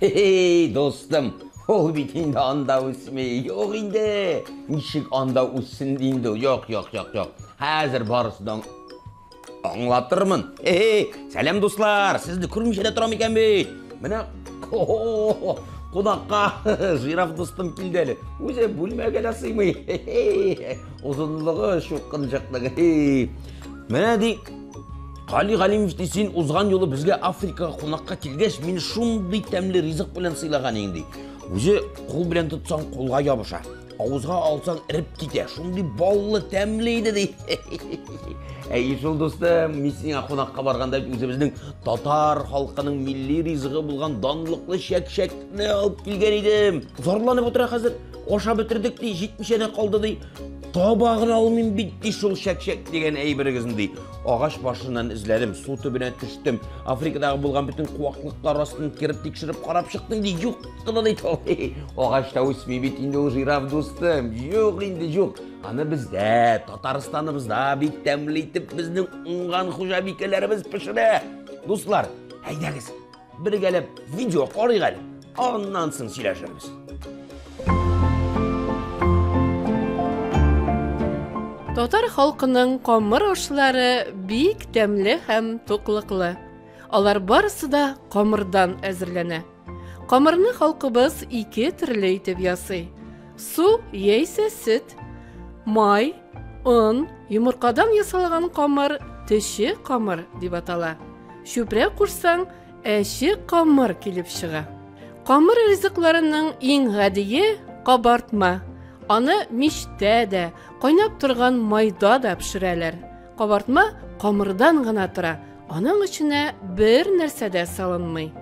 Hey dostum, ol bitinde anda usmay. Yok indi. Nişik anda ussun deyindi. Yok. Hazır barısından anlatırmın. Selam dostlar. Sizdi kurmuşada turam eken bey. Mene Qonaqqa jiraf dostum keldi. O'zi bo'lmaga sıymayı. Uzunluğu şu qınjaqlığı. Mene dey Qali Qalimov desin uzgan yolu bizge Afrika qonaqqa kelgach meni shunday tamli rizq bilan siylaganing dey. O'zi qo'l bilan tutsan qo'lga yopishar. Og'izga olsang irib ketar. Shunday bolli tamliydi dey. Shul do'stim, men senga qonaqqa borganda o'zi bizning Tatar xalqining milliy rizqi bo'lgan donliqli shak-shakni olib kelgan edim. Zorlanib o'tira hozir. Oşa bitirdik dey, 70'e qoldi dey. Tabağını almayın bitti şul şak degen eybirigizin dey. Ağaç başından izledim, su tübüne düştüm. Afrika'da bulgan bütün kuvaklıklar arasını kirip tekşirip qarap çıktım dey. Yok qıla dey. Ağaçta usmi bitinde o jiraf dostum. Yok indi yok. Ana bizde, Tataristanımızda bir temleytip bizning ungan xo'jabikilarimiz pişire. Dostlar, haydagız. Bir gelip video qaraygalım. Ondan so'ng silashirmiz. Татар халкының камыр ашлары бик тәмле һәм туклыклы. Алар барысы да камырдан әзерләнә. Камырны халкыбыз ике төрле итеп ясый. Су яисә сөт, май, он, йомыркадан ясалган камыр теше камыр дип атала. Шүпрә кушсаң, әче камыр килеп чыга. Камыр ризыкларының иң гадие кабартма. Аны мичтә дә, кайнап торган майда да пешерәләр. Кабартма камырдан гына тора. Аның иченә бер нәрсә дә салынмый.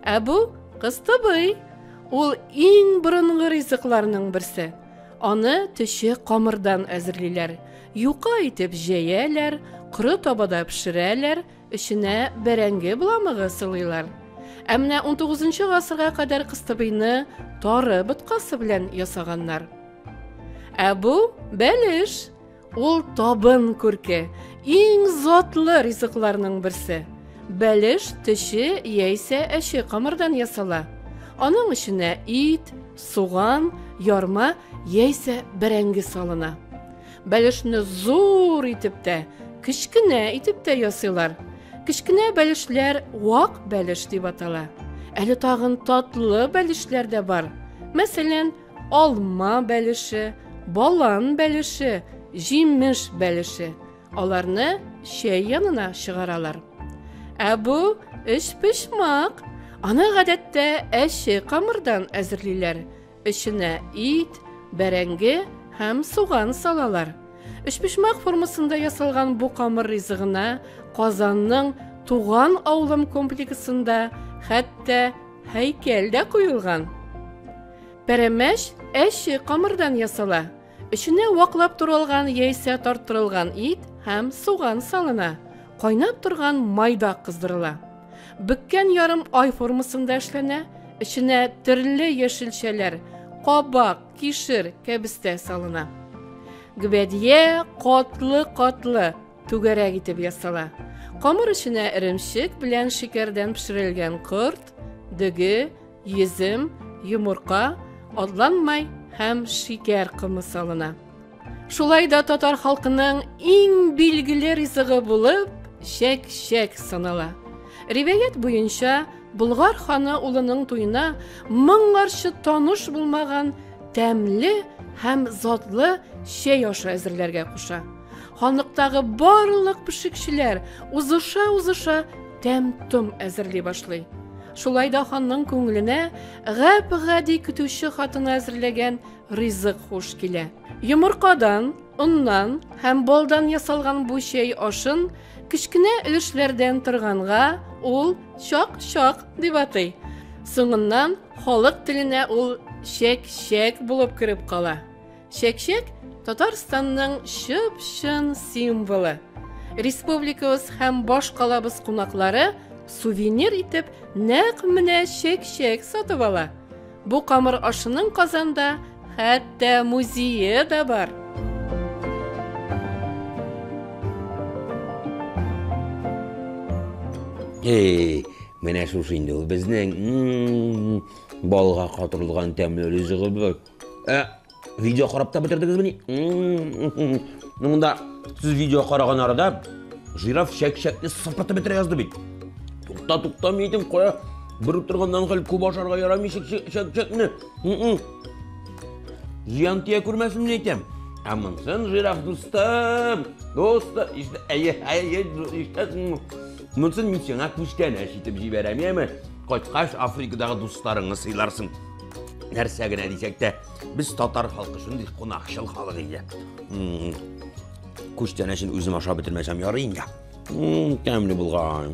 Ә бу кыстыбый. Ул иң борынгы ризыкларның берсе. Аны теше камырдан әзерлиләр. Юка итеп җәяләр, коры табада пешерәләр, иченә бәрәңге буламыгы сылыйлар. Ә менә 19-нчы гасырга кадәр кыстыбыйны тары боткасы белән ясаганнар. Ә бу бәлеш, ул табын күрке, иң затлы ризыкларның берсе. Бәлеш теше яисә әче камырдан ясала. Аның иченә ит, суган, ярма яисә бәрәңге салына. Бәлешне зур итеп тә, кичкенә итеп тә ясыйлар. Кичкенә бәлешләр вак бәлеш дип атала. Әле тагын татлы бәлешләр дә бар. Мәсәлән, алма бәлеше, балан бәлеше, җимеш бәлеше. Аларны чәй янына чыгаралар. Ә бу эчпешмак. Аны гадәттә әче камырдан әзерлиләр. Иченә ит, бәрәңге һәм суган салалар. Эчпешмак формасында ясалган бу камыр ризыгына Казанның Туган авылым комплексында хәтта һәйкәл дә куелган. Пәрәмәч әче камырдан ясала. Иченә ваклап турылган яисә тарттырылган ит һәм суган салына. Кайнап торган майда кыздырыла. Беккән ярым ай формасында эшләнә. Иченә төрле яшелчәләр, кабак, кишер, кәбестә салына. Гүбәдия катлы түгәрәк итеп ясала. Камыр иченә иремчек белән шикәрдән пешерелгән корт, дөге, йөзем, йомырка, атланмай һәм шикәр кымы салына. Шулай да татар халкының иң билгеле ризыгы булып шәк санала. Риваят буенча Болгар ханы улының туена моңарчы таныш булмаган тәмле һәм затлы чәй ашы әзерләргә куша. Ханлыктагы барлык пешекчеләр узыша тәм-том әзерли башлый. Шулай да ханның күңеленә гәп-гади көтүче хатыны әзерләгән ризык хуш килә. Йомыркадан, уннан һәм балдан ясалган бу чәй ашын кичкенә өлешләрдән торганга ул шак дип атый. Соңыннан халык теленә ул шәк булып кирип кала. Шәк Татарстанның чып-чын символы. Республикабыз һәм баш калабыз кунаклары сувенир итеп нәкъ менә шәк сатып ала. Бу камыр ашының Казанда хәтта музее да бар. Менә шушы инде ул безнең балга катырылган тәмле ризыгыбыз. Видео карап та бетердегезме? Монда сез видео караган арада жираф шәк-шәкне сыпыртып бетерә язды бит. Тукта мейтим кая бер утыргандан хәл күп ашарга ярамый шәк-шәкне. Зыян тия күрмәсен әйтәм. Амынсын жираф дустым. İşte işte Мынсын мин сиңа күчтән әшитеп җибәрәм, яме? Кайткач Африкадагы дустарыңны сыйларсың. Нәрсә генә дисәк тә, без татар халкы шундый кунакчыл халык иде. Күчтән әшин үзем ашап бетермәсәм ярый инде. Тәмле булган.